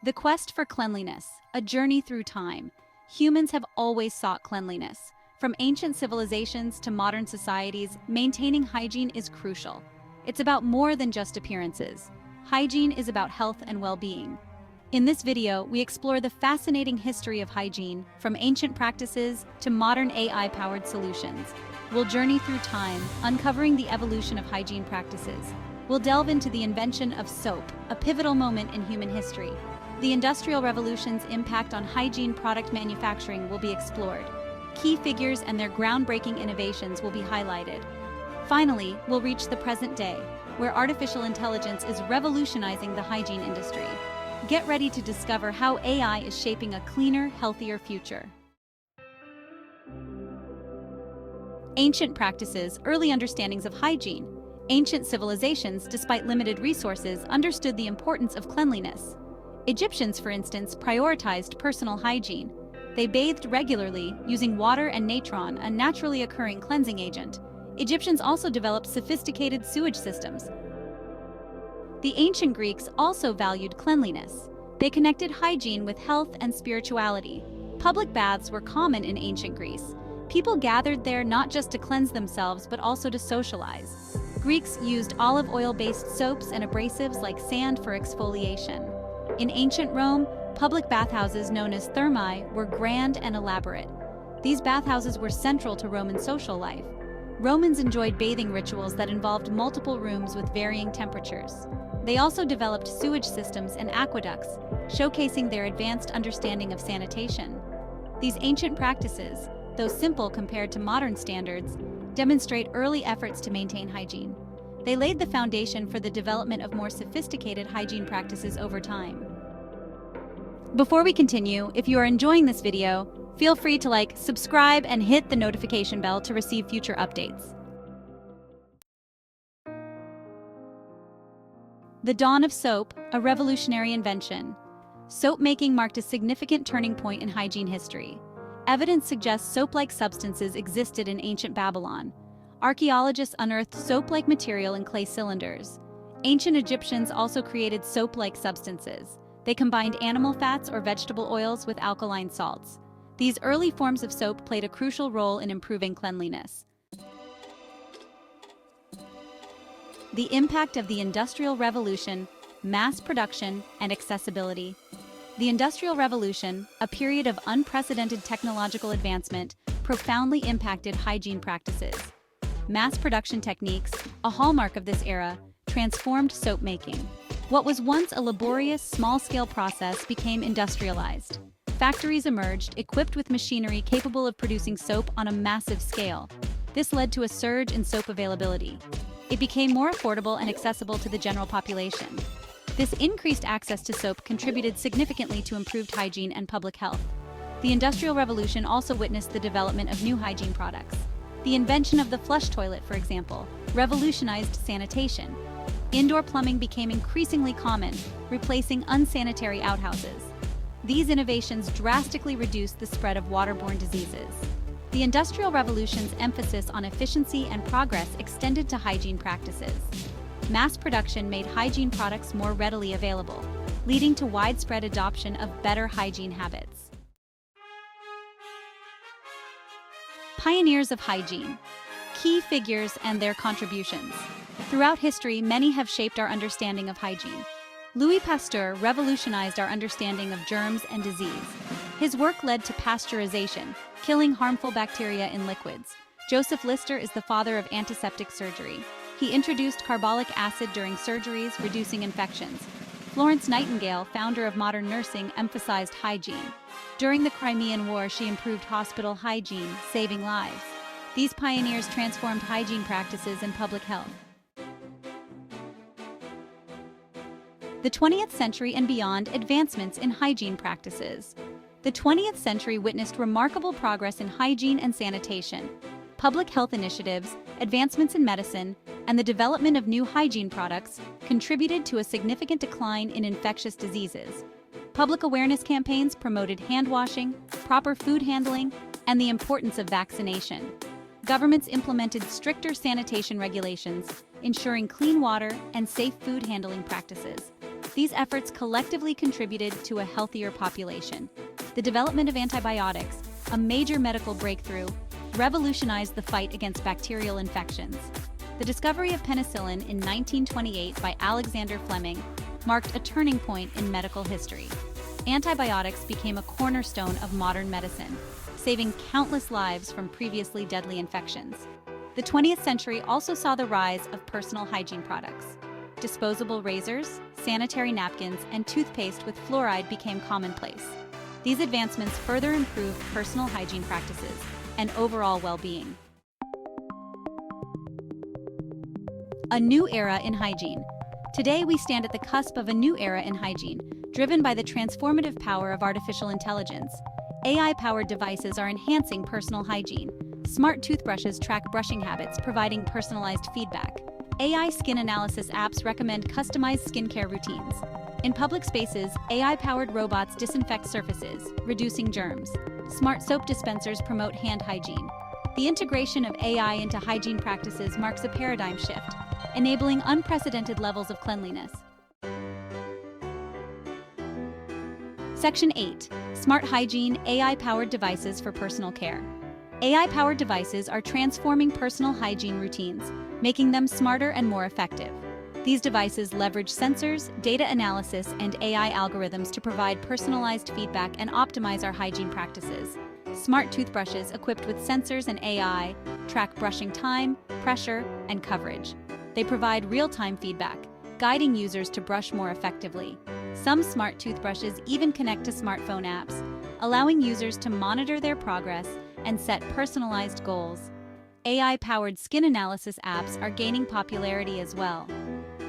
The quest for cleanliness, a journey through time. Humans have always sought cleanliness. From ancient civilizations to modern societies, maintaining hygiene is crucial. It's about more than just appearances. Hygiene is about health and well-being. In this video, we explore the fascinating history of hygiene, from ancient practices to modern AI-powered solutions. We'll journey through time, uncovering the evolution of hygiene practices. We'll delve into the invention of soap, a pivotal moment in human history. The Industrial Revolution's impact on hygiene product manufacturing will be explored. Key figures and their groundbreaking innovations will be highlighted. Finally, we'll reach the present day, where artificial intelligence is revolutionizing the hygiene industry. Get ready to discover how AI is shaping a cleaner, healthier future. Ancient practices, early understandings of hygiene. Ancient civilizations, despite limited resources, understood the importance of cleanliness. Egyptians, for instance, prioritized personal hygiene. They bathed regularly, using water and natron, a naturally occurring cleansing agent. Egyptians also developed sophisticated sewage systems. The ancient Greeks also valued cleanliness. They connected hygiene with health and spirituality. Public baths were common in ancient Greece. People gathered there not just to cleanse themselves, but also to socialize. Greeks used olive oil-based soaps and abrasives like sand for exfoliation. In ancient Rome, public bathhouses known as thermae were grand and elaborate. These bathhouses were central to Roman social life. Romans enjoyed bathing rituals that involved multiple rooms with varying temperatures. They also developed sewage systems and aqueducts, showcasing their advanced understanding of sanitation. These ancient practices, though simple compared to modern standards, demonstrate early efforts to maintain hygiene. They laid the foundation for the development of more sophisticated hygiene practices over time. Before we continue, if you are enjoying this video, feel free to like, subscribe, and hit the notification bell to receive future updates. The dawn of soap, a revolutionary invention. Soap making marked a significant turning point in hygiene history. Evidence suggests soap-like substances existed in ancient Babylon. Archaeologists unearthed soap-like material in clay cylinders. Ancient Egyptians also created soap-like substances. They combined animal fats or vegetable oils with alkaline salts. These early forms of soap played a crucial role in improving cleanliness. The impact of the Industrial Revolution, mass production, and accessibility. The Industrial Revolution, a period of unprecedented technological advancement, profoundly impacted hygiene practices. Mass production techniques, a hallmark of this era, transformed soap making. What was once a laborious, small-scale process became industrialized. Factories emerged, equipped with machinery capable of producing soap on a massive scale. This led to a surge in soap availability. It became more affordable and accessible to the general population. This increased access to soap contributed significantly to improved hygiene and public health. The Industrial Revolution also witnessed the development of new hygiene products. The invention of the flush toilet, for example, revolutionized sanitation. Indoor plumbing became increasingly common, replacing unsanitary outhouses. These innovations drastically reduced the spread of waterborne diseases. The Industrial Revolution's emphasis on efficiency and progress extended to hygiene practices. Mass production made hygiene products more readily available, leading to widespread adoption of better hygiene habits. Pioneers of hygiene. Key figures and their contributions. Throughout history, many have shaped our understanding of hygiene. Louis Pasteur revolutionized our understanding of germs and disease. His work led to pasteurization, killing harmful bacteria in liquids. Joseph Lister is the father of antiseptic surgery. He introduced carbolic acid during surgeries, reducing infections. Florence Nightingale, founder of modern nursing, emphasized hygiene. During the Crimean War, she improved hospital hygiene, saving lives. These pioneers transformed hygiene practices and public health. The 20th century and beyond, advancements in hygiene practices. The 20th century witnessed remarkable progress in hygiene and sanitation. Public health initiatives, advancements in medicine, and the development of new hygiene products contributed to a significant decline in infectious diseases. Public awareness campaigns promoted hand washing, proper food handling, and the importance of vaccination. Governments implemented stricter sanitation regulations, ensuring clean water and safe food handling practices. These efforts collectively contributed to a healthier population. The development of antibiotics, a major medical breakthrough, revolutionized the fight against bacterial infections. The discovery of penicillin in 1928 by Alexander Fleming marked a turning point in medical history. Antibiotics became a cornerstone of modern medicine, saving countless lives from previously deadly infections. The 20th century also saw the rise of personal hygiene products. Disposable razors, sanitary napkins, and toothpaste with fluoride became commonplace. These advancements further improved personal hygiene practices and overall well-being. A new era in hygiene. Today we stand at the cusp of a new era in hygiene, driven by the transformative power of artificial intelligence. AI-powered devices are enhancing personal hygiene. Smart toothbrushes track brushing habits, providing personalized feedback. AI skin analysis apps recommend customized skincare routines. In public spaces, AI-powered robots disinfect surfaces, reducing germs. Smart soap dispensers promote hand hygiene. The integration of AI into hygiene practices marks a paradigm shift, enabling unprecedented levels of cleanliness. Section 8. Smart Hygiene AI-powered devices for personal care. AI-powered devices are transforming personal hygiene routines, making them smarter and more effective. These devices leverage sensors, data analysis, and AI algorithms to provide personalized feedback and optimize our hygiene practices. Smart toothbrushes equipped with sensors and AI track brushing time, pressure, and coverage. They provide real-time feedback, guiding users to brush more effectively. Some smart toothbrushes even connect to smartphone apps, allowing users to monitor their progress and set personalized goals. AI-powered skin analysis apps are gaining popularity as well.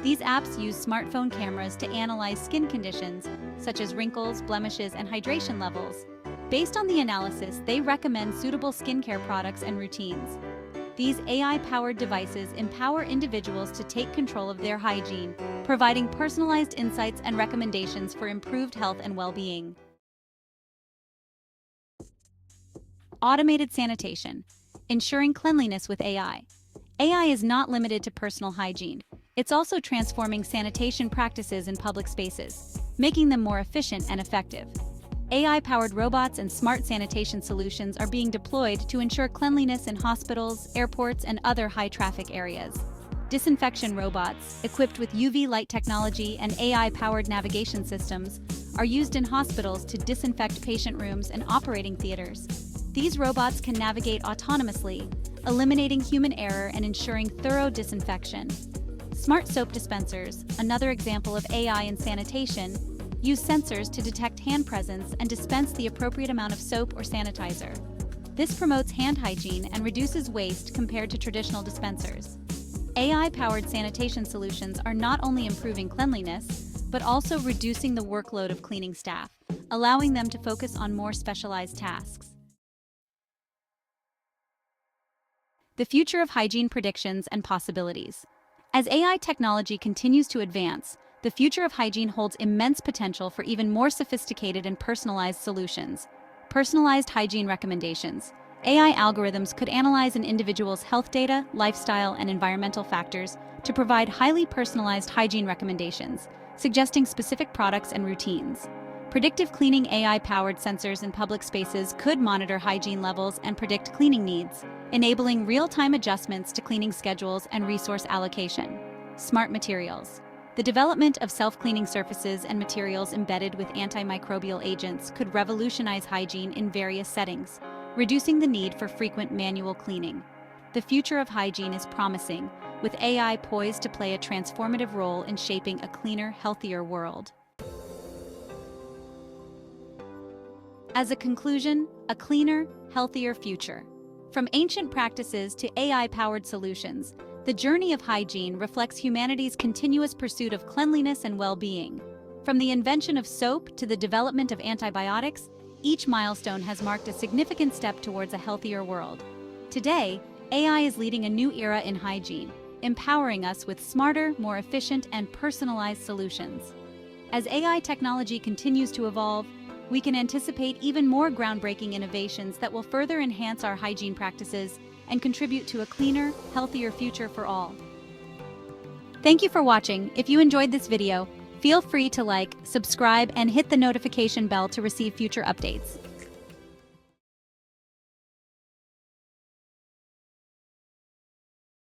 These apps use smartphone cameras to analyze skin conditions, such as wrinkles, blemishes, and hydration levels. Based on the analysis, they recommend suitable skincare products and routines. These AI-powered devices empower individuals to take control of their hygiene, providing personalized insights and recommendations for improved health and well-being. Automated sanitation, ensuring cleanliness with AI. AI is not limited to personal hygiene. It's also transforming sanitation practices in public spaces, making them more efficient and effective. AI-powered robots and smart sanitation solutions are being deployed to ensure cleanliness in hospitals, airports, and other high-traffic areas. Disinfection robots, equipped with UV light technology and AI-powered navigation systems, are used in hospitals to disinfect patient rooms and operating theaters. These robots can navigate autonomously, eliminating human error and ensuring thorough disinfection. Smart soap dispensers, another example of AI in sanitation, use sensors to detect hand presence and dispense the appropriate amount of soap or sanitizer. This promotes hand hygiene and reduces waste compared to traditional dispensers. AI-powered sanitation solutions are not only improving cleanliness, but also reducing the workload of cleaning staff, allowing them to focus on more specialized tasks. The future of hygiene predictions and possibilities. As AI technology continues to advance, the future of hygiene holds immense potential for even more sophisticated and personalized solutions. Personalized hygiene recommendations. AI algorithms could analyze an individual's health data, lifestyle, and environmental factors to provide highly personalized hygiene recommendations, suggesting specific products and routines. Predictive cleaning AI-powered sensors in public spaces could monitor hygiene levels and predict cleaning needs, enabling real-time adjustments to cleaning schedules and resource allocation. Smart materials. The development of self-cleaning surfaces and materials embedded with antimicrobial agents could revolutionize hygiene in various settings, reducing the need for frequent manual cleaning. The future of hygiene is promising, with AI poised to play a transformative role in shaping a cleaner, healthier world. As a conclusion, a cleaner, healthier future. From ancient practices to AI-powered solutions, the journey of hygiene reflects humanity's continuous pursuit of cleanliness and well-being. From the invention of soap to the development of antibiotics, each milestone has marked a significant step towards a healthier world. Today, AI is leading a new era in hygiene, empowering us with smarter, more efficient, and personalized solutions. As AI technology continues to evolve, we can anticipate even more groundbreaking innovations that will further enhance our hygiene practices and contribute to a cleaner, healthier future for all. Thank you for watching. If you enjoyed this video, Feel free to like, subscribe, and hit the notification bell to receive future updates.